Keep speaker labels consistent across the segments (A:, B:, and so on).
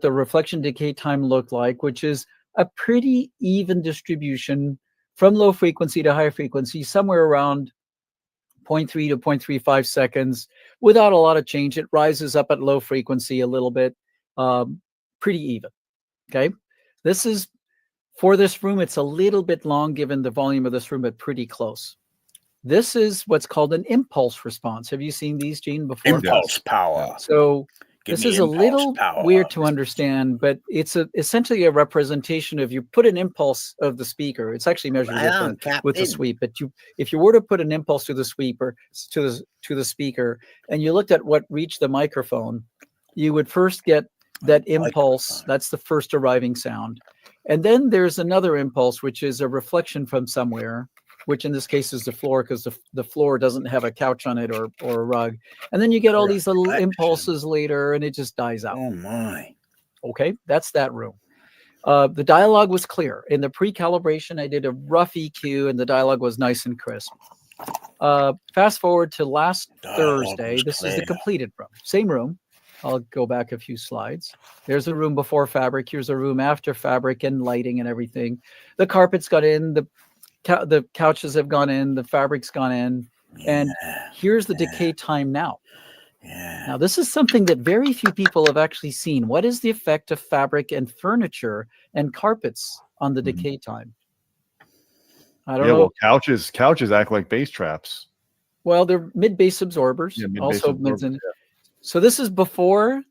A: the reflection decay time looked like, which is a pretty even distribution from low frequency to high frequency, somewhere around 0.3 to 0.35 seconds without a lot of change. It rises up at low frequency a little bit, pretty even. Okay. This is for this room. It's a little bit long given the volume of this room, but pretty close. This is what's called an impulse response. Have you seen these, Gene, before?
B: Impulse power.
A: So this is a little weird to understand, but it's essentially a representation of, you put an impulse of the speaker. It's actually measured with the sweep. But if you were to put an impulse to the sweeper, to the speaker, and you looked at what reached the microphone, you would first get that impulse. That's the first arriving sound. And then there's another impulse, which is a reflection from somewhere, which in this case is the floor, because the floor doesn't have a couch on it or a rug. And then you get all these little impulses later, and it just dies out.
B: Oh my.
A: Okay, that's that room. The dialogue was clear. In the pre-calibration, I did a rough EQ, and the dialogue was nice and crisp. Fast forward to last Thursday. This is the completed room. Same room. I'll go back a few slides. There's a room before fabric. Here's a room after fabric and lighting and everything. The carpets got in. The couches have gone in. The fabric's gone in. And here's the decay time now. Now, this is something that very few people have actually seen. What is the effect of fabric and furniture and carpets on the decay time? I don't know.
C: Well, couches act like bass traps.
A: Well, they're mid-bass absorbers. So this is before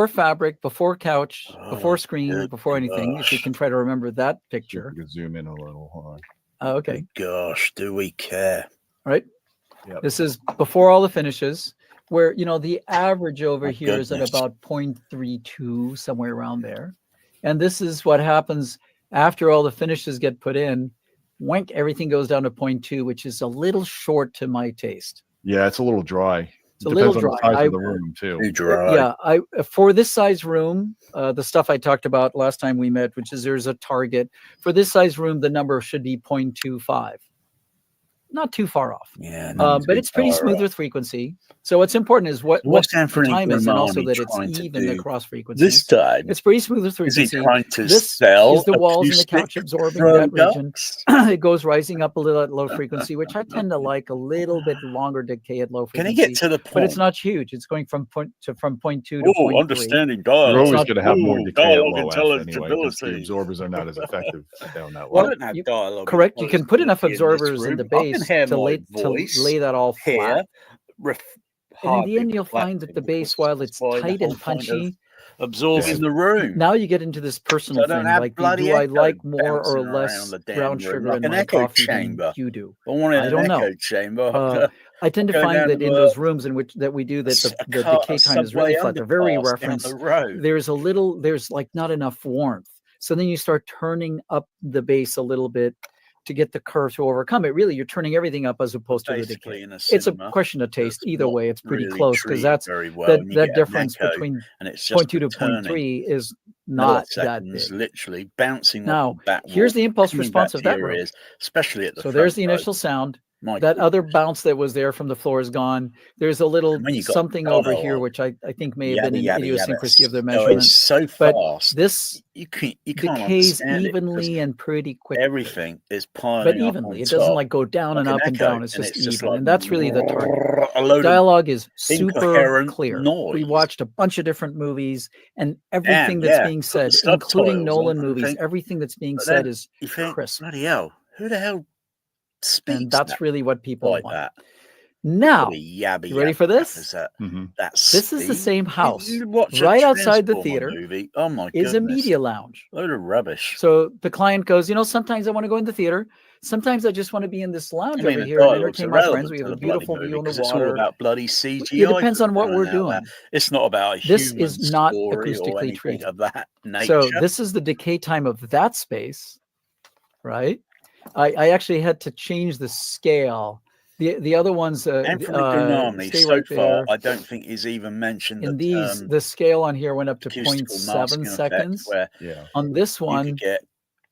A: fabric, before couch, before screen, before anything. If you can try to remember that picture.
C: You can zoom in a little. Hold on.
A: Oh, okay.
B: Gosh, do we care?
A: Right. Yep. This is before all the finishes, where, you know, the average over here is at about 0.32, somewhere around there. And this is what happens after all the finishes get put in. Wank, everything goes down to 0.2, which is a little short to my taste.
C: Yeah, it's a little dry.
A: It's a little dry.
C: On the size of the room too.
B: Too dry.
A: Yeah, for this size room, the stuff I talked about last time we met, which is there's a target for this size room, the number should be 0.25. Not too far off.
B: Yeah,
A: but it's pretty smooth with frequency. So what's important is what time is, and also that it's even across frequencies.
B: This time,
A: it's pretty smooth with frequency.
B: Is he trying to
A: this
B: sell
A: is the walls and the couch absorbing that region. It goes rising up a little at low frequency, which I tend to like a little bit longer decay at low frequency.
B: Can he get to the point?
A: But it's not huge. It's going from 0.2 to 0.3.
B: Understanding dialogue.
C: You're always going to have more decay at low F anyway, because the
B: intelligibility.
C: absorbers are not as effective down that
A: Well,
C: low.
A: correct. You can put enough absorbers in the base to lay that all flat. And in the end, you'll find that the bass, while it's tight and punchy,
B: absorbs in the room.
A: Now you get into this personal thing, like, do I like more or less brown sugar in my coffee than you do? I don't know.
B: Chamber.
A: I tend to find that in those rooms in which that we do that the decay time is really flat. They're very referenced. There's like not enough warmth. So then you start turning up the bass a little bit to get the curve to overcome it. Really, you're turning everything up as opposed to the decay. It's a question of taste. Either way, it's pretty close, because that's that difference between 0.2 to 0.3 is not that big.
B: Literally bouncing.
A: Now, here's the impulse response of that room.
B: Especially at the
A: front. There's the initial sound. That other bounce that was there from the floor is gone. There's a little something over here, which I think may have been an idiosyncrasy of the measurement.
B: It's so fast.
A: But this
B: you can't
A: decays evenly and pretty quickly.
B: Everything is piling
A: but evenly. It doesn't like go down and up and down. It's just even. And that's really the target. Dialogue is super clear. We watched a bunch of different movies, and everything that's being said, including Nolan movies, everything that's being said is crisp.
B: Bloody hell. Who the hell?
A: And that's really what people want. Now, you ready for this? This is the same house right outside the theater.
B: Oh my goodness.
A: Is a media lounge.
B: Load of rubbish.
A: So the client goes, you know, sometimes I want to go in the theater. Sometimes I just want to be in this lounge over here and entertain my friends. We have a beautiful view on the water.
B: It's all about bloody CGI.
A: It depends on what we're doing.
B: It's not about
A: this is not acoustically treated
B: of that nature.
A: So this is the decay time of that space, right? I actually had to change the scale. The other ones
B: Anthony Gunami so far I don't think he's even mentioned
A: in these. The scale on here went up to 0.7 seconds.
B: Where
A: on this one,
B: you could get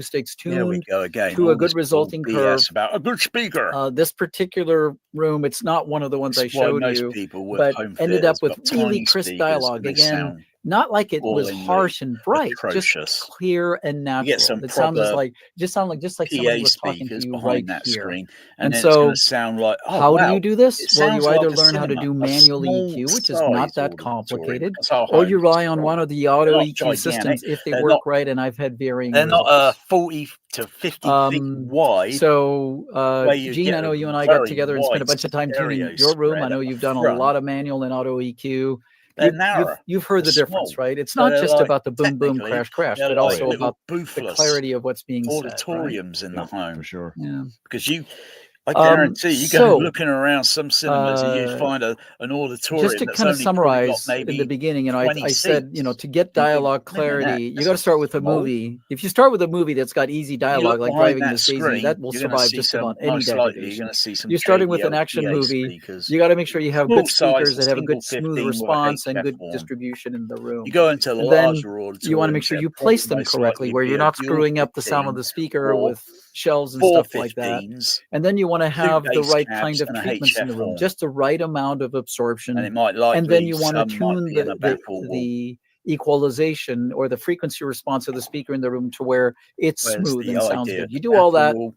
A: acoustics
B: There we
A: tuned
B: go again.
A: to
B: All
A: a good
B: this
A: resulting
B: BS
A: curve.
B: about a good speaker.
A: This particular room, it's not one of the ones I
B: That's why
A: showed
B: most
A: you,
B: people with
A: but
B: home
A: ended
B: theaters
A: up with
B: got
A: really
B: tiny
A: crisp
B: speakers
A: dialogue.
B: and they
A: Again,
B: sound
A: not like it was
B: appallingly
A: harsh and bright,
B: atrocious.
A: just clear and natural.
B: You get some
A: It sounds
B: proper
A: like just somebody
B: PA
A: was talking to
B: speakers
A: you
B: behind
A: right
B: that
A: here.
B: screen,
A: And
B: then it's going
A: so
B: to sound like, oh,
A: how do
B: wow,
A: you do this?
B: it
A: Well, you
B: sounds
A: either
B: like a
A: learn how to
B: cinema,
A: do
B: a
A: manual
B: small
A: EQ, which is not
B: size
A: that
B: auditorium,
A: complicated,
B: 'cause our
A: or you
B: home's
A: rely on
B: small.
A: one of the
B: They're
A: auto
B: not
A: EQ
B: gigantic.
A: systems if they
B: They're
A: work
B: not,
A: right, and I've had varying
B: they're
A: results.
B: not 40 to 50 feet wide.
A: So,
B: where you
A: Gene,
B: get
A: I know
B: a
A: you and I got
B: very
A: together and spent a
B: wide
A: bunch of time tuning
B: stereo
A: your room. I
B: spread
A: know
B: at
A: you've
B: the
A: done a
B: front.
A: lot of manual and auto EQ.
B: They're narrow.
A: You've heard
B: They're
A: the difference,
B: small.
A: right? It's
B: So
A: not
B: they're
A: just
B: like,
A: about the boom, boom,
B: technically,
A: crash, crash,
B: they're
A: but
B: like
A: also
B: little
A: about the
B: boothless
A: clarity of what's being said, right?
B: auditoriums in the home.
C: For sure.
A: Yeah.
B: Because I guarantee you go
A: So,
B: looking around some cinemas and you find an auditorium
A: just to
B: that's
A: kind of
B: only probably got
A: summarize in the
B: maybe
A: beginning,
B: 20
A: I said,
B: seats.
A: to get
B: You think,
A: dialogue
B: "Look at that,
A: clarity, you
B: that's
A: got to start with a
B: small."
A: movie. If you start with a movie that's got easy
B: You
A: dialogue,
B: look
A: like
B: behind
A: Driving
B: that
A: Miss Daisy,
B: screen,
A: that will
B: you're going to
A: survive
B: see
A: just
B: some,
A: about any
B: most likely, you're
A: degradation.
B: going to see some
A: You're starting with an
B: JBL
A: action
B: PA
A: movie.
B: speakers.
A: You got to make sure you have
B: Small
A: good speakers
B: size,
A: that have a good
B: single
A: smooth
B: 15 with a
A: response and
B: HF
A: good
B: horn.
A: distribution in the room.
B: You go into
A: And then
B: larger auditoriums,
A: you want to make sure you
B: it'll probably
A: place them
B: most
A: correctly,
B: likely
A: where
B: be
A: you're
B: a
A: not
B: dual
A: screwing up the sound
B: 15
A: of the speaker
B: or
A: with shelves and
B: four
A: stuff like that.
B: 15s,
A: And then you want to
B: two
A: have the
B: bass
A: right
B: cabs,
A: kind of
B: and a
A: treatments in the
B: HF
A: room,
B: horn.
A: just the right amount of
B: And
A: absorption.
B: it might
A: And then
B: likely,
A: you want to
B: some might
A: tune
B: be in a baffle wall.
A: the equalization or the frequency response of the speaker in the room to where it's
B: Where's
A: smooth
B: the
A: and sounds
B: idea?
A: good. You do all that,
B: Baffle wall,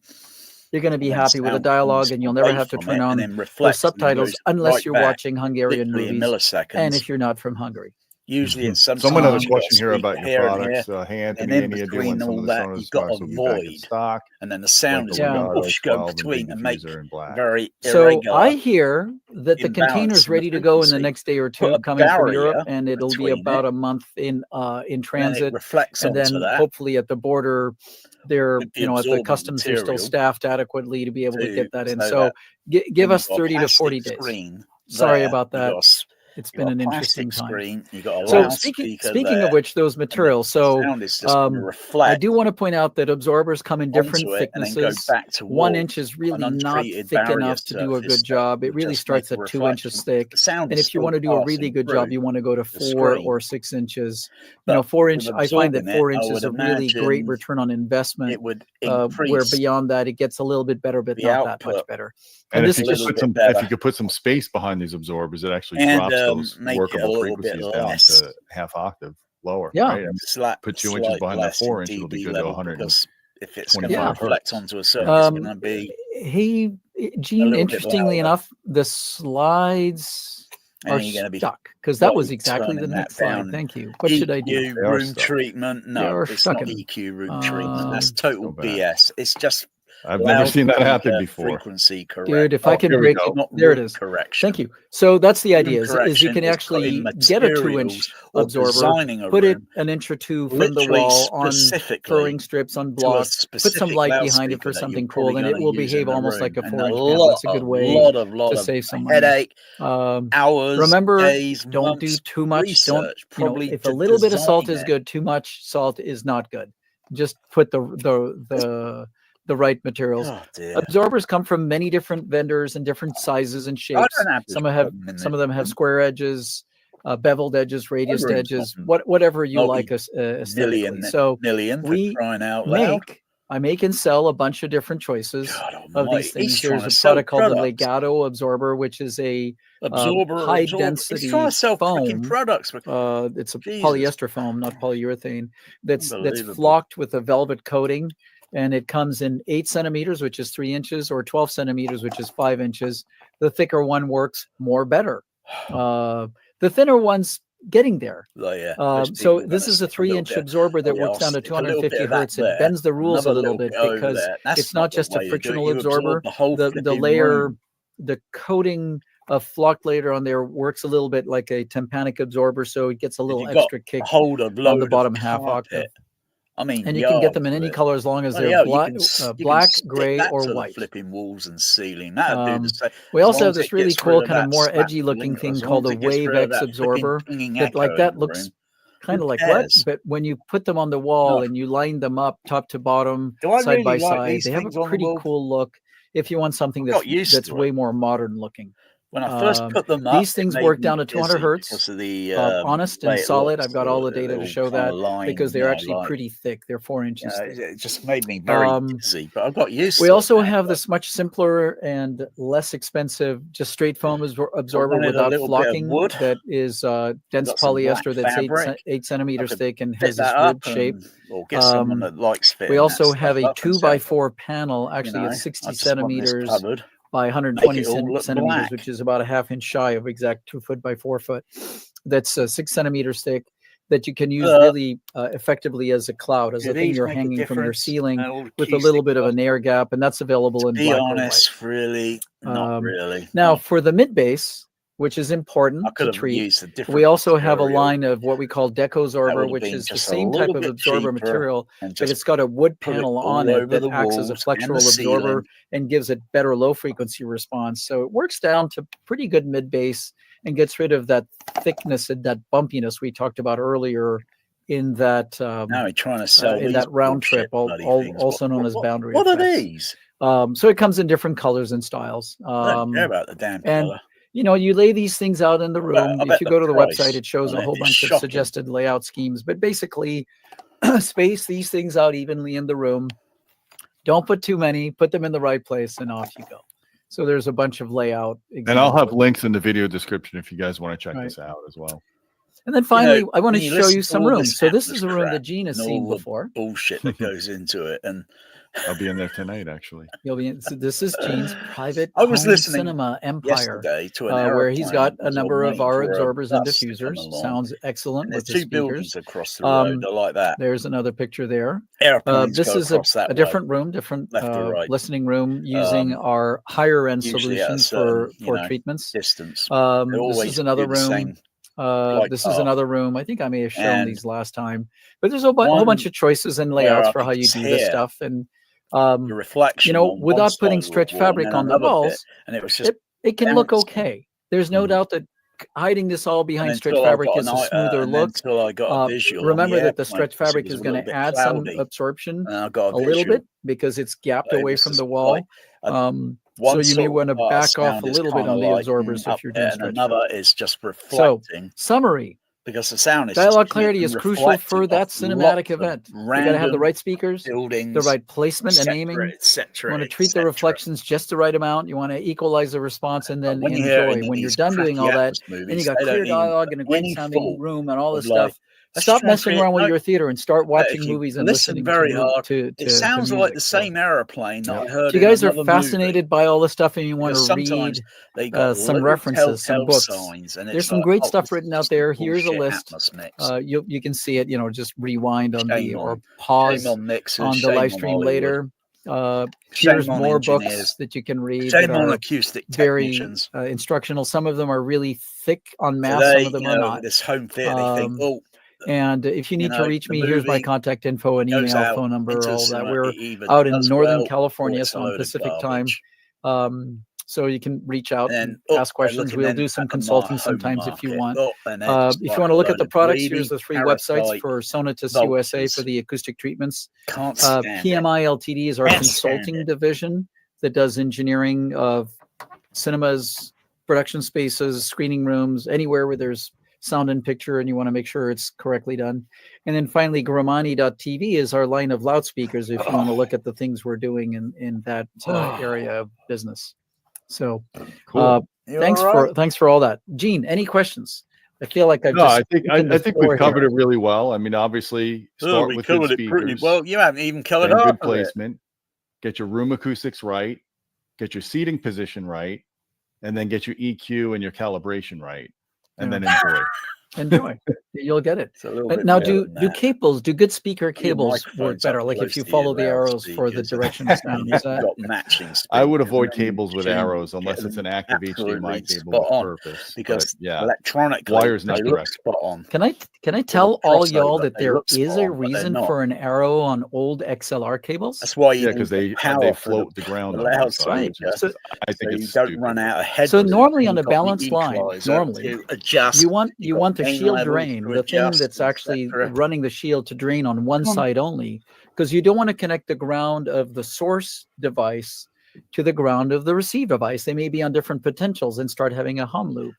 A: you're going to be
B: and then
A: happy with the
B: sound comes
A: dialogue, and you'll never
B: away
A: have to
B: from
A: turn
B: it and
A: on
B: then
A: those
B: reflects and then
A: subtitles
B: goes
A: unless
B: right
A: you're
B: back,
A: watching Hungarian
B: literally in
A: movies,
B: milliseconds.
A: and if you're not from Hungary.
B: Usually it's
C: Someone
B: sometimes
C: had a
B: you've got
C: question here
B: speaker
C: about your
B: here and here,
C: products. Hey,
B: and
C: Anthony,
B: in
C: any idea when
B: between
C: some
B: all
C: of the
B: that,
C: Sonos
B: you've got
C: products
B: a
C: will be back in
B: void,
C: stock?
B: and then the
C: Like
B: sound
C: the
B: is
A: Yeah.
B: going to
C: Legato
B: whoosh, go
C: 12 and
B: between
C: big
B: and make
C: diffuser in black.
B: very
A: So
B: irregular
A: I hear that the container's
B: imbalance in the
A: ready to go in the
B: frequency.
A: next day or
B: Put
A: two,
B: a
A: coming from Europe,
B: barrier
A: and it'll be
B: between
A: about
B: it,
A: a month in
B: then it
A: transit,
B: reflects
A: and
B: onto
A: then
B: that
A: hopefully at the border, they're
B: with the
A: at the
B: absorbent
A: customs, they're still
B: material
A: staffed adequately to be able to
B: to
A: get that in.
B: so
A: So
B: that
A: give
B: when you've
A: us
B: got a
A: 30 to 40
B: plastic
A: days.
B: screen
A: Sorry
B: there,
A: about that.
B: you've
A: It's
B: got
A: been
B: a
A: an interesting
B: plastic
A: time.
B: screen, you've got a
A: So
B: loudspeaker
A: speaking
B: there,
A: of which, those
B: and the
A: materials. So
B: sound is just going to
A: I
B: reflect
A: do want to point out that absorbers come in different
B: onto it and then go
A: thicknesses.
B: back
A: 1
B: towards
A: inch is
B: an
A: really not
B: untreated
A: thick
B: barrier
A: enough to do a
B: surface
A: good
B: that
A: job. It
B: will
A: really
B: just make
A: starts
B: a
A: at 2 inches
B: reflection.
A: thick.
B: The sound
A: And
B: is
A: if you
B: still
A: want to do a really
B: passing
A: good job,
B: through
A: you want to go to
B: the
A: 4
B: screen,
A: or 6 inches.
B: but
A: 4
B: with
A: inch, I find that
B: absorbing it,
A: 4
B: I
A: inches
B: would
A: is a really great
B: imagine
A: return on investment.
B: it would
A: Where
B: increase
A: beyond that, it gets a little bit better, but
B: the
A: not that much
B: output
A: better.
C: And
A: this
C: if
A: is
C: you
A: just
C: could put
B: bit
C: some,
B: better
C: if you could put some space behind these absorbers, it actually
B: and
C: drops those
B: make it a
C: workable
B: little bit
C: frequencies down
B: less,
C: to half octave lower.
A: Yeah.
C: Right? I mean, put 2 inches
B: slight
C: behind that
B: less in
C: 4 inch, it'll be
B: dB
C: good to
B: level,
C: 100.
B: because if it's going to
C: 25
B: reflect
C: hertz.
B: onto a surface, it's going to be
A: Gene,
B: little bit
A: interestingly
B: louder.
A: enough, the slides
B: and
A: are
B: you're going to be
A: stuck, because that was
B: slowly
A: exactly the
B: turning that
A: next slide.
B: down.
A: Thank you. What should I do?
B: EQ
C: They are
B: room
C: stuck.
B: treatment? No,
A: You're
B: it's not
A: stuck in.
B: EQ room treatment. That's total
C: So bad.
B: BS. It's just
C: I've never seen that happen
B: loudspeaker
C: before.
B: frequency correct.
A: Dude, if I can
C: here we
A: break
C: go.
A: it,
B: Not
A: there it
B: room
A: is.
B: correction.
A: Thank you. So that's the
B: Room
A: idea, is you
B: correction
A: can
B: is
A: actually
B: putting
A: get a 2
B: materials
A: inch
B: or
A: absorber,
B: designing a
A: put it
B: room
A: an inch or two from the
B: literally
A: wall on
B: specifically
A: furring strips on
B: to a
A: blocks, put some
B: specific
A: light behind it
B: loudspeaker
A: for
B: that you're
A: something
B: probably
A: cool, and
B: going
A: it
B: to
A: will
B: use in
A: behave
B: the
A: almost
B: room.
A: like a
B: And
A: 4 inch panel. It's a good way to
B: lot
A: save
B: of
A: some money.
B: headache,
A: Um,
B: hours,
A: remember,
B: days,
A: don't do
B: months
A: too much. Don't,
B: research, probably
A: if
B: to
A: a little bit of salt
B: design
A: is
B: it.
A: good, too much salt is not good. Just put the right materials.
B: Oh dear.
A: Absorbers come from many different vendors and different sizes and
B: I
A: shapes.
B: don't have this
A: Some of them have square edges, beveled edges, radiused
B: room's
A: edges,
B: not
A: whatever you like aesthetically. So
B: million for
A: we
B: crying out loud.
A: I make and sell a bunch of different choices
B: God
A: of
B: almighty,
A: these things.
B: he's trying
A: There's
B: to
A: a
B: sell
A: product called the
B: products.
A: Legato absorber, which is a
B: Absorber.
A: high
B: He's
A: density
B: trying to sell freaking
A: foam.
B: products.
A: It's a
B: Jesus.
A: polyester foam, not polyurethane, that's
B: Unbelievable.
A: flocked with a velvet coating, and it comes in 8 centimeters, which is 3 inches, or 12 centimeters, which is 5 inches. The thicker one works better. The thinner one's getting there.
B: Oh, yeah.
A: So this is a 3-inch absorber that works down to 250 hertz. It bends the rules a little bit because it's not just a frictional absorber. The layer, the coating of flocked layer on there works a little bit like a tympanic absorber, so it gets a little extra kick on the bottom half octave.
B: I mean,
A: and you can get them in any color as long as they're black, gray, or white.
B: Flipping walls and ceiling. That'd do the same.
A: We also have this really cool, kind of more edgy looking thing called a Wave X absorber. That looks kind of like what? But when you put them on the wall and you line them up top to bottom, side by side, they have a pretty cool look. If you want something that's way more modern looking.
B: When I first put them up,
A: these things work down to 200 hertz.
B: because of the
A: Honest and solid. I've got all the data to show that because they're actually
B: like,
A: pretty thick. They're 4 inches thick.
B: it just made me very dizzy, but I got used to it.
A: We also have this much simpler and less expensive, just straight foam absorber without flocking that is dense polyester that's 8 centimeters thick and has this weird shape.
B: Or get someone that likes fitting
A: we also
B: that
A: have a
B: stuff up
A: 2x4 panel. Actually, it's 60 centimeters by 120 centimeters, which is about a ½ inch shy of exact 2 foot by 4 foot. That's 6 centimeters thick that you can use really effectively as a cloud, as a thing you're hanging from your ceiling with a little bit of an air gap, and that's available in black or white.
B: Really, not really.
A: Now, for the mid bass, which is important to treat, we also have a line of what we call Decozorber, which is the same type of absorber material, but it's got a wood panel on it that acts as a flexural absorber and gives it better low frequency response. So it works down to pretty good mid bass and gets rid of that thickness and that bumpiness we talked about earlier in that
B: now we're trying to sell
A: in that round trip, also known as boundary.
B: What are these?
A: So it comes in different colors and styles.
B: I don't care about the damn color.
A: You know, you lay these things out in the room. If you go to the website, it shows a whole bunch of suggested layout schemes. But basically, space these things out evenly in the room. Don't put too many. Put them in the right place, and off you go. So there's a bunch of layout examples.
C: And I'll have links in the video description if you guys want to check this out as well.
A: And then finally, I want to show you some rooms. So this is a room that Gene has seen before.
B: Bullshit that goes into it, and
C: I'll be in there tonight. Actually,
A: you'll be in. So this is Gene's private cinema empire,
B: to
A: where he's got a number of our absorbers and diffusers. Sounds excellent with the speakers.
B: Across the road. I like that.
A: There's another picture there.
B: This
A: is a different room, different listening room, using our higher end solutions for treatments.
B: Distance.
A: This is another room. This is another room. I think I may have shown these last time, but there's a whole bunch of choices and layouts for how you do this stuff. And
B: your reflection,
A: without putting stretch fabric on the walls,
B: and it was just
A: it can look okay. There's no doubt that hiding this all behind stretch fabric is a smoother look. Remember that the stretch fabric is going to add some absorption a little bit because it's gapped away from the wall. So you may want to back off a little bit on the absorbers if you're doing stretch.
B: Another is just reflecting.
A: So, summary.
B: Because the sound is
A: dialogue clarity is crucial for that cinematic event. You got to have the right speakers, the right placement and aiming. You want to treat the reflections just the right amount. You want to equalize the response and then enjoy. When you're done doing all that, then you got clear dialogue and a great sounding room and all this stuff. Stop messing around with your theater and start watching movies and listening
B: very hard.
A: It
B: sounds like the same aeroplane that I heard.
A: If you guys are fascinated by all this stuff and you want to read some references, some books, there's some great stuff written out there. Here's a list. You can see it. Just rewind on or pause on the live stream later. Here's more books that you can read. Very instructional. Some of them are really thick on math. Some of them are not.
B: This home theater,
A: and if you need to reach me, here's my contact info and email, phone number, all that. We're out in Northern California, so on Pacific time. So you can reach out and ask questions. We'll do some consulting sometimes if you want. If you want to look at the products, here's the 3 websites for Sonatus USA for the acoustic treatments. PMI Ltd is our consulting division that does engineering of cinemas, production spaces, screening rooms, anywhere where there's sound and picture and you want to make sure it's correctly done. And then finally, Gramani.tv is our line of loudspeakers if you want to look at the things we're doing in that area of business. So
C: cool.
A: Thanks for all that. Gene, any questions? I feel like
C: I think we've covered it really well. I mean, obviously, start with good speakers.
B: Pretty well. You haven't even covered up
C: good placement. Get your room acoustics right. Get your seating position right, and then get your EQ and your calibration right, and then
A: enjoy. You'll get it. Now, do cables, do good speaker cables work better? Like if you follow the arrows for the direction of sound, is that?
C: I would avoid cables with arrows unless it's an active HDMI cable with purpose.
B: Because electronic
C: wires not correct.
B: Spot on.
A: Can I tell all y'all that there is a reason for an arrow on old XLR cables?
B: That's why
C: because they float the ground.
B: Right.
C: So I think
B: you don't run out of head.
A: So normally on a balanced line, you want the shield drain, the thing that's actually running the shield to drain on one side only, because you don't want to connect the ground of the source device to the ground of the receive device. They may be on different potentials and start having a hum loop.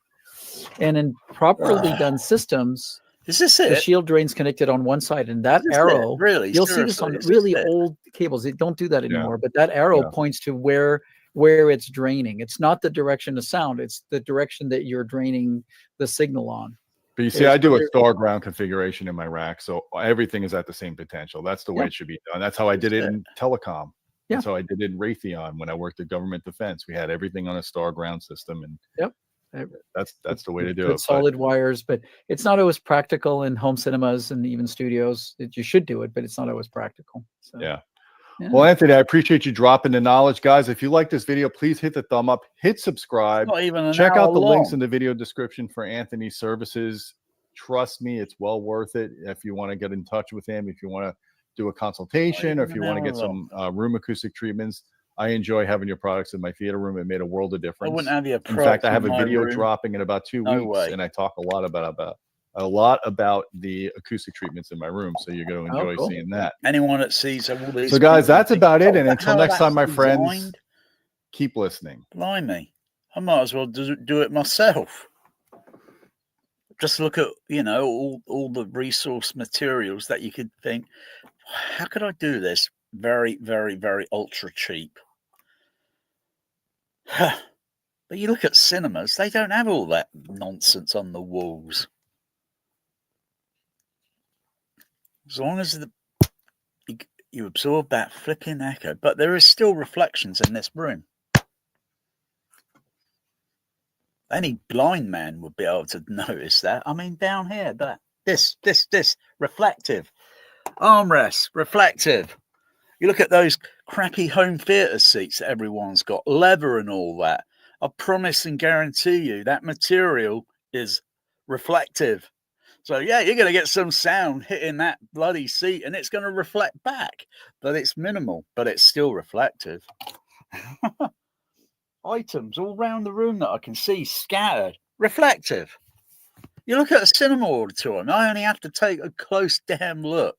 A: And in properly done systems,
B: is this
A: the
B: it?
A: shield drain's connected on one side, and that arrow,
B: really,
A: you'll see this on really old cables. They don't do that anymore, but that arrow points to where it's draining. It's not the direction of sound, it's the direction that you're draining the signal on.
C: But you see, I do a star ground configuration in my rack, so everything is at the same potential. That's the way it should be done. That's how I did it in telecom. That's how I did it in Raytheon when I worked at government defense. We had everything on a star ground system, and that's the way to do it.
A: Solid wires, but it's not always practical in home cinemas and even studios. You should do it, but it's not always practical. So,
C: yeah. Well, Anthony, I appreciate you dropping the knowledge, guys. If you like this video, please hit the thumb up, hit subscribe, check out the links in the video description for Anthony's services. Trust me, it's well worth it. If you want to get in touch with him, if you want to do a consultation, or if you want to get some room acoustic treatments, I enjoy having your products in my theater room. It made a world of difference.
B: I wouldn't have your
C: in fact, I have a video dropping in about 2 weeks, and I talk a lot about the acoustic treatments in my room. So you're going to enjoy seeing that.
B: Anyone that sees all these.
C: So, guys, that's about it. And until next time, my friends, keep listening.
B: Blimey, I might as well do it myself. Just look at, all the resource materials that you could think, how could I do this very, very, very ultra cheap? But you look at cinemas, they don't have all that nonsense on the walls. As long as you absorb that flipping echo, but there is still reflections in this room. Any blind man would be able to notice that. I mean, down here, this reflective armrest, reflective. You look at those crappy home theater seats that everyone's got, leather and all that. I promise and guarantee you that material is reflective. So yeah, you're going to get some sound hitting that bloody seat, and it's going to reflect back. But it's minimal, but it's still reflective. Items all around the room that I can see scattered, reflective. You look at a cinema auditorium, I only have to take a close damn look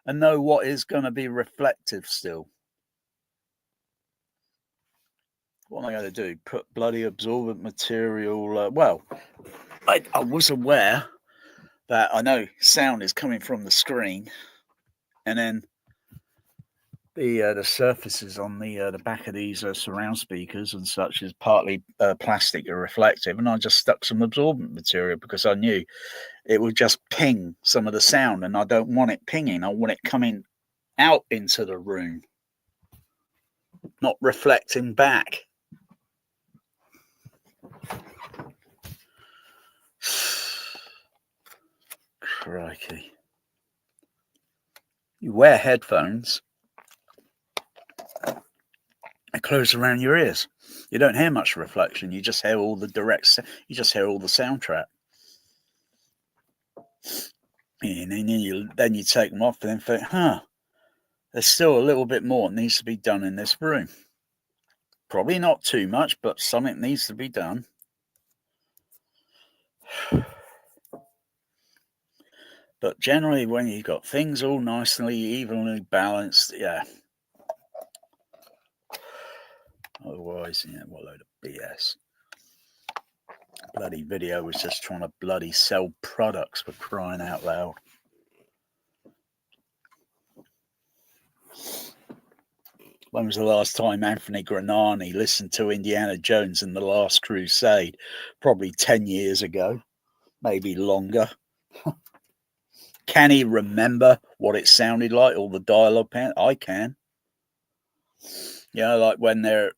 B: and know what is going to be reflective still. What am I going to do? Put bloody absorbent material? Well, I was aware that I know sound is coming from the screen, and then the surfaces on the back of these surround speakers and such is partly plastic or reflective, and I just stuck some absorbent material because I knew it would just ping some of the sound, and I don't want it pinging. I want it coming out into the room, not reflecting back. Crikey. You wear headphones, they're closed around your ears. You don't hear much reflection. You just hear all the you just hear all the soundtrack. And then you take them off and then think, there's still a little bit more that needs to be done in this room. Probably not too much, but something needs to be done. But generally, when you've got things all nicely, evenly balanced, yeah. Otherwise, what a load of BS. Bloody video was just trying to bloody sell products, for crying out loud. When was the last time Anthony Granani listened to Indiana Jones and the Last Crusade? Probably 10 years ago, maybe longer. Can he remember what it sounded like? All the dialogue? I can. Like when they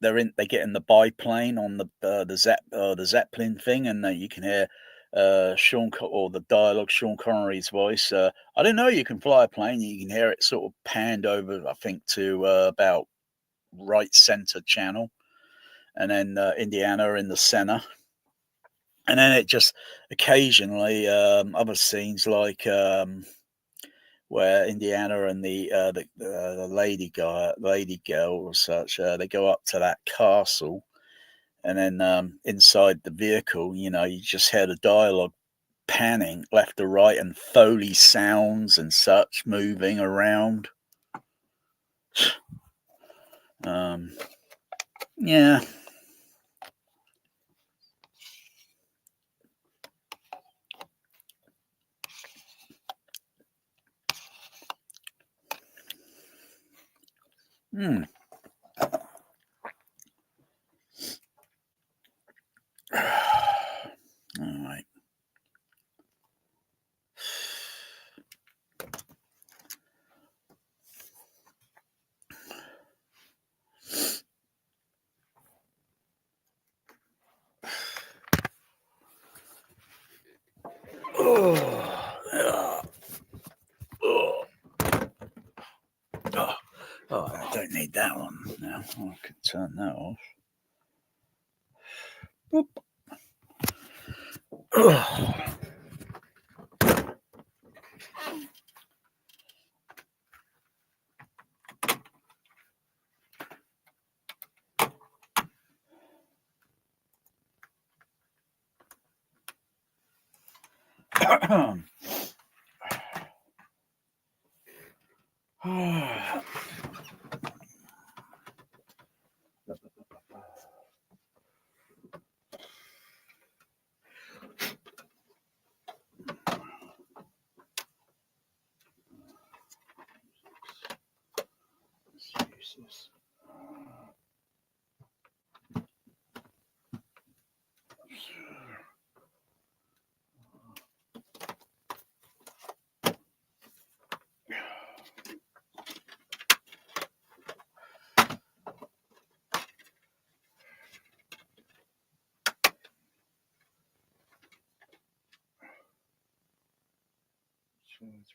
B: get in the biplane on the Zeppelin thing, and you can hear the dialogue, Sean Connery's voice. I didn't know you can fly a plane. You can hear it sort of panned over, I think, to about right center channel, and then Indiana in the center, and then it just occasionally other scenes like where Indiana and the lady girl or such, they go up to that castle, and then inside the vehicle, you just hear the dialogue panning left to right and Foley sounds and such moving around. Yeah. Hmm. All right. Oh, yeah. Oh, I don't need that one now. I can turn that off. Boop. Useless.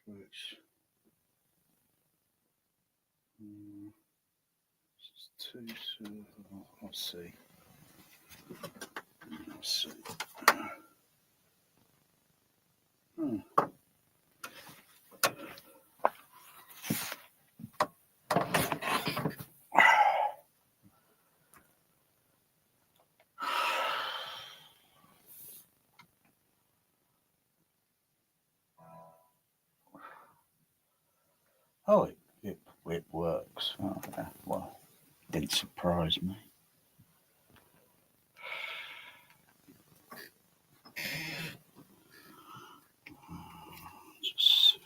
B: Which two, so let's see. Let's see. Oh, it works. Oh, yeah. Well, didn't surprise me. Just,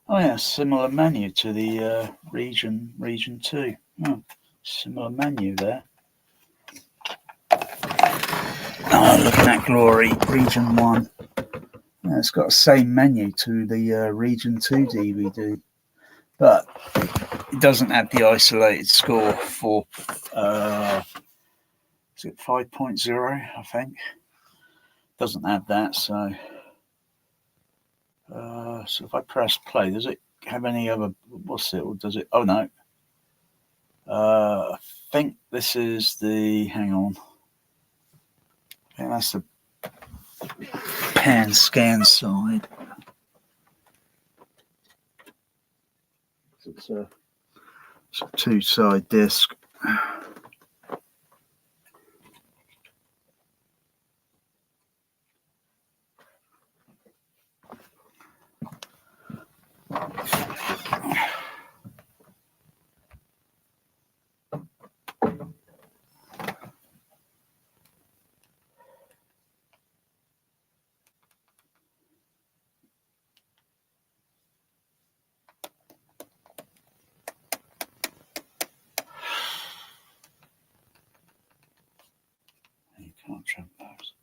B: oh yeah, similar menu to the region 2. Oh, similar menu there. Oh, look at that glory, region 1. Yeah, it's got the same menu to the region 2 DVD, but it doesn't have the isolated score for is it 5.0? I think doesn't have that. So so if I press play, does it have any other? What's it? Or does it? Oh no. I think this is the. Hang on. I think that's the pan scan side. It's a 2-side disc. You can't jump those.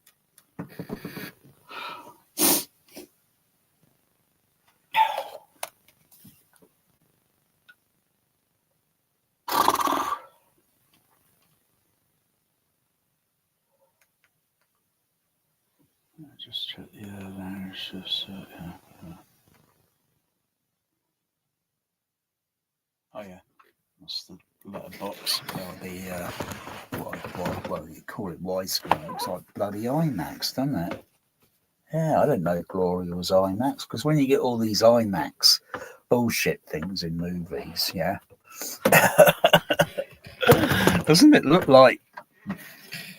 B: Just check the there's just yeah. Oh yeah, that's the letterbox. The what you call it, widescreen. Looks like bloody IMAX, doesn't it? Yeah, I didn't know Glory was IMAX, because when you get all these IMAX bullshit things in movies, yeah, doesn't it look like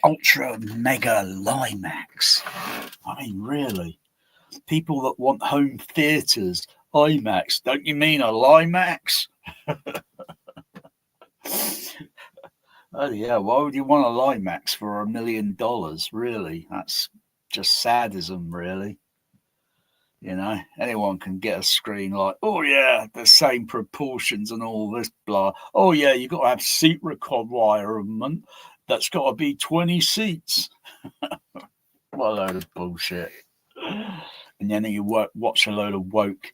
B: ultra mega Limax? I mean, really, people that want home theaters IMAX. Don't you mean a Limax? Oh yeah, why would you want a Limax for $1 million? Really, that's just sadism, really. You know, anyone can get a screen like, oh yeah, the same proportions and all this blah. Oh yeah, you got to have seat requirement. That's got to be 20 seats. What a load of bullshit. And then you watch a load of woke,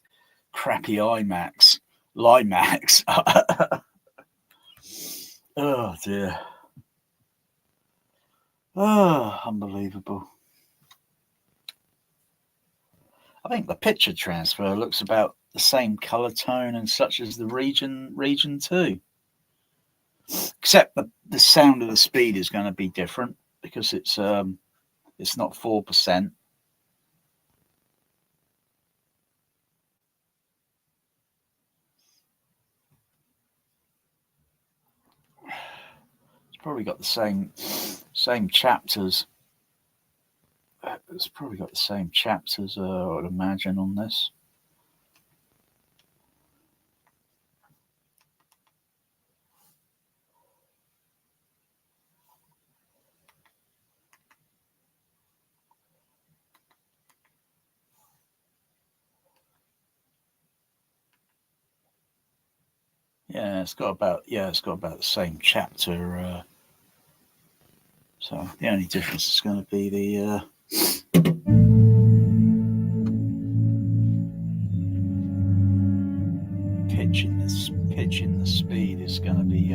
B: crappy Limax. Oh dear. Oh, unbelievable. I think the picture transfer looks about the same color tone and such as the region 2. Except the sound of the speed is going to be different because it's not 4%. It's probably got the same chapters. It's probably got the same chapters, I would imagine, on this. Yeah, it's got about the same chapter. So the only difference is going to be the pitch in the speed is going to be.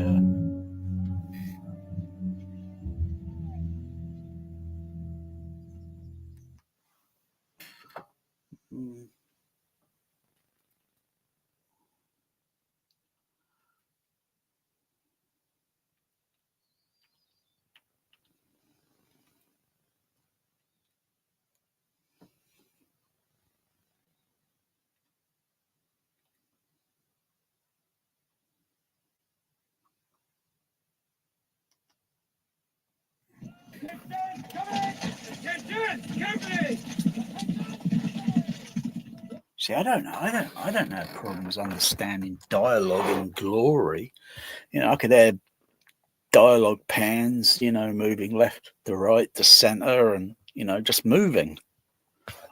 B: See, I don't have problems understanding dialogue in Glory. You know, I could add dialogue pans, you know, moving left to right to center and, you know, just moving.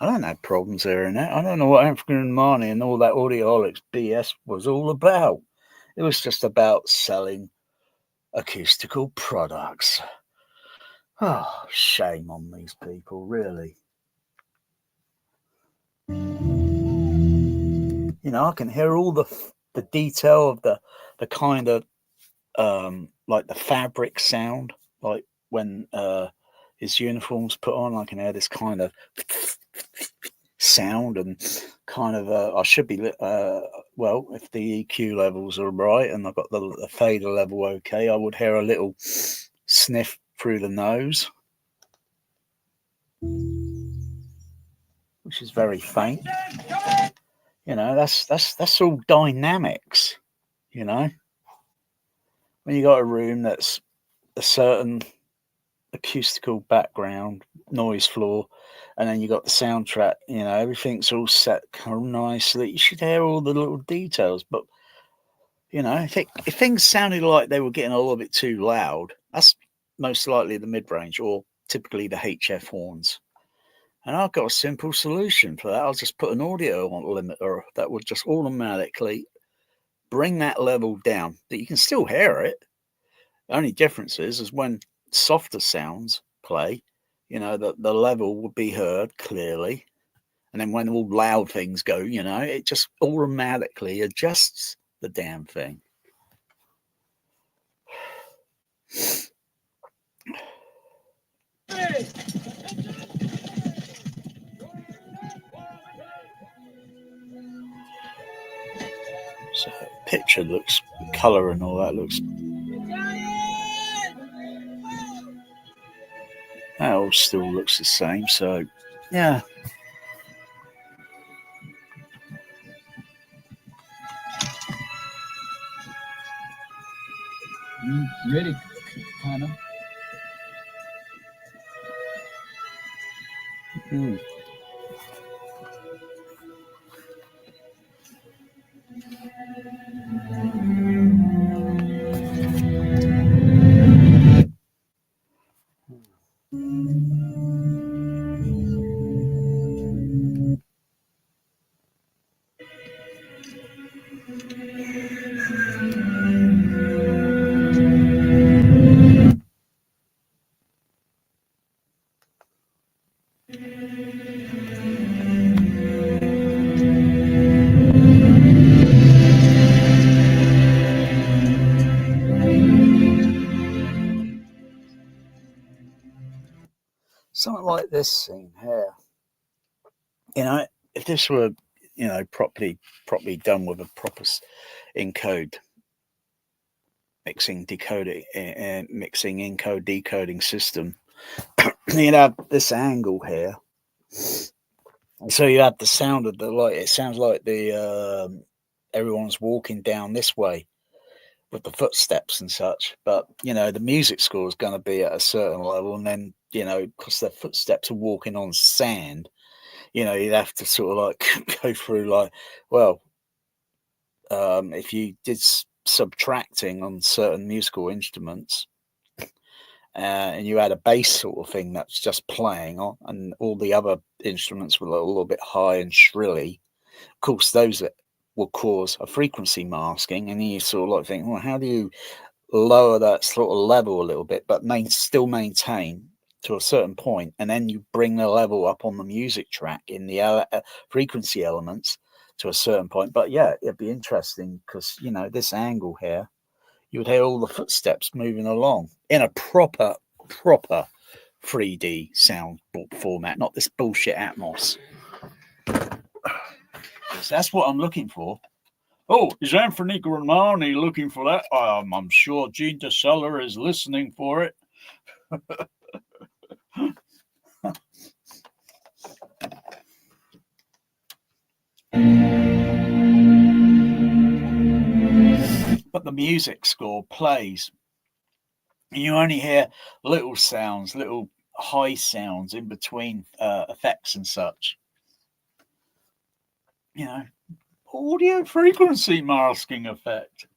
B: I don't have problems hearing that. I don't know what African Money and all that Audiolics BS was all about. It was just about selling acoustical products. Oh, shame on these people, really. You know, I can hear all the detail of the kind of like the fabric sound, like when his uniform's put on. I can hear this kind of sound and kind of I should be well, if the EQ levels are right and I've got the fader level okay, I would hear a little sniff through the nose, which is very faint. You know, that's all dynamics. You know, when you got a room that's a certain acoustical background, noise floor, and then you got the soundtrack, you know, everything's all set kind of nicely. You should hear all the little details. But, you know, if things sounded like they were getting a little bit too loud, that's most likely the mid-range or typically the HF horns. And I've got a simple solution for that. I'll just put an audio limiter that would just automatically bring that level down, that you can still hear it. The only difference is when softer sounds play, you know, the level would be heard clearly. And then when all loud things go, you know, it just automatically adjusts the damn thing. So picture looks, color and all that looks. That all still looks the same. So, yeah.
A: Really, kind of.
B: like this scene here. You know, if this were, you know, properly done with a proper encode, mixing, encode, decoding system, you'd have this angle here. So you have the sound of the light. It sounds like the everyone's walking down this way with the footsteps and such. But, you know, the music score is going to be at a certain level. And then, you know, because their footsteps are walking on sand, you know, you'd have to sort of like go through like, well, if you did subtracting on certain musical instruments, and you had a bass sort of thing that's just playing on, and all the other instruments were a little bit high and shrilly. Of course, those that will cause a frequency masking, and then you sort of like think, well, how do you lower that sort of level a little bit, but still maintain to a certain point, and then you bring the level up on the music track in the frequency elements to a certain point. But yeah, it'd be interesting because, you know, this angle here, you would hear all the footsteps moving along in a proper 3D sound format, not this bullshit Atmos. That's what I'm looking for. Oh, is Anthony Grimani looking for that? I'm sure Gene DeSella is listening for it. But the music score plays, and you only hear little sounds, little high sounds in between effects and such. You know, audio frequency masking effect.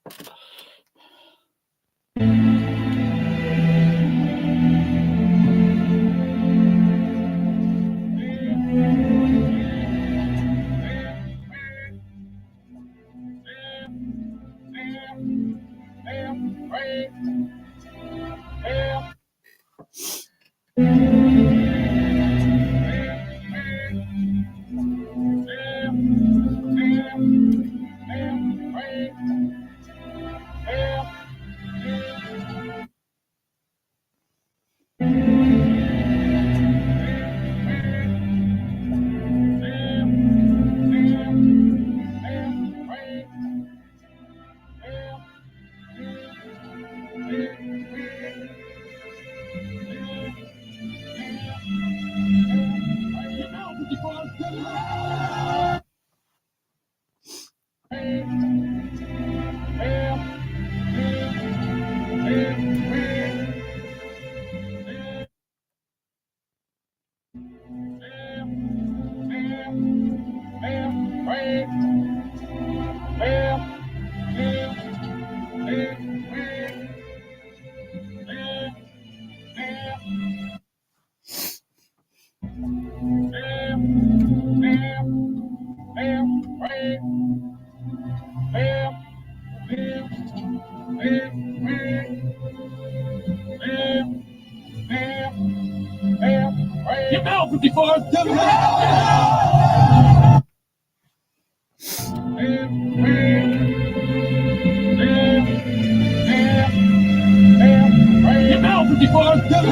D: Get out 54. Get out 54. Get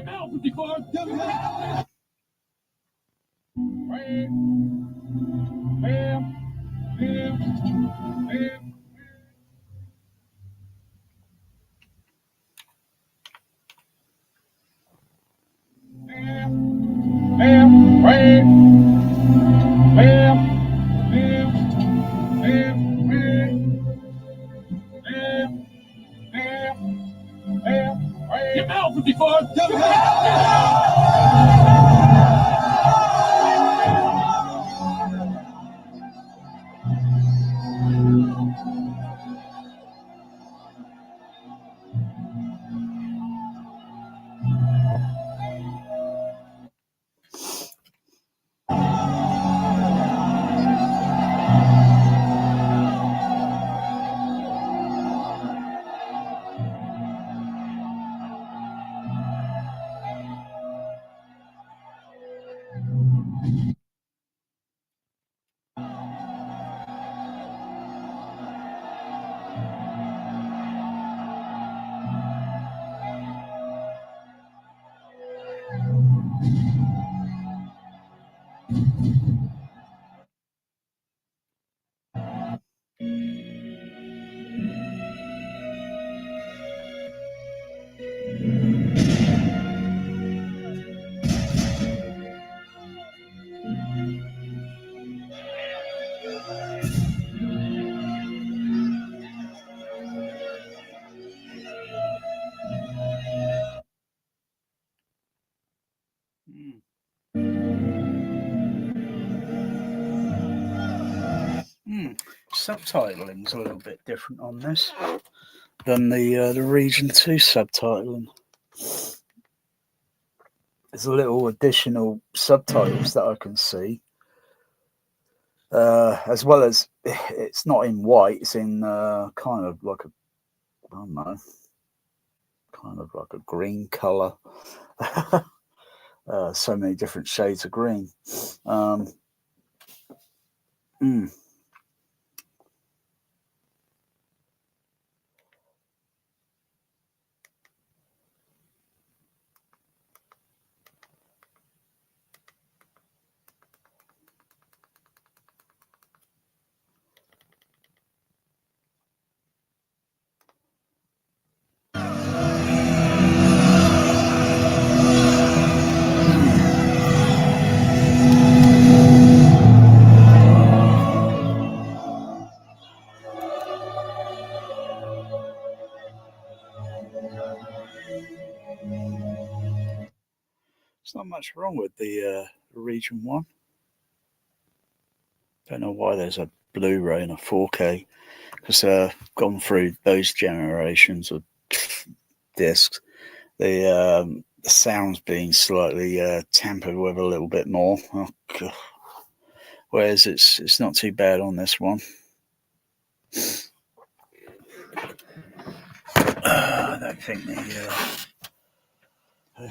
D: out 54. Get out 54.
B: subtitling's a little bit different on this than the Region 2 subtitling. There's a little additional subtitles that I can see, as well as it's not in white. It's in kind of like a, I don't know, kind of like a green color. So many different shades of green. There's not much wrong with the Region 1. Don't know why there's a Blu-ray and a 4K, because I've gone through those generations of discs. The sound's being slightly tampered with a little bit more. Oh, God. Whereas it's not too bad on this one. I don't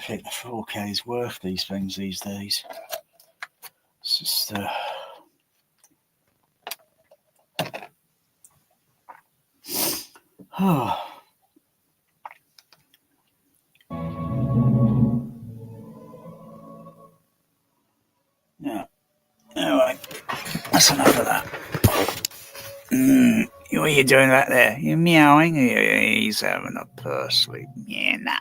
B: think the 4K is worth these things these days. It's just yeah. Anyway, that's enough of that. What are you doing back there? You meowing? He's having a purse sleep. Yeah, nah.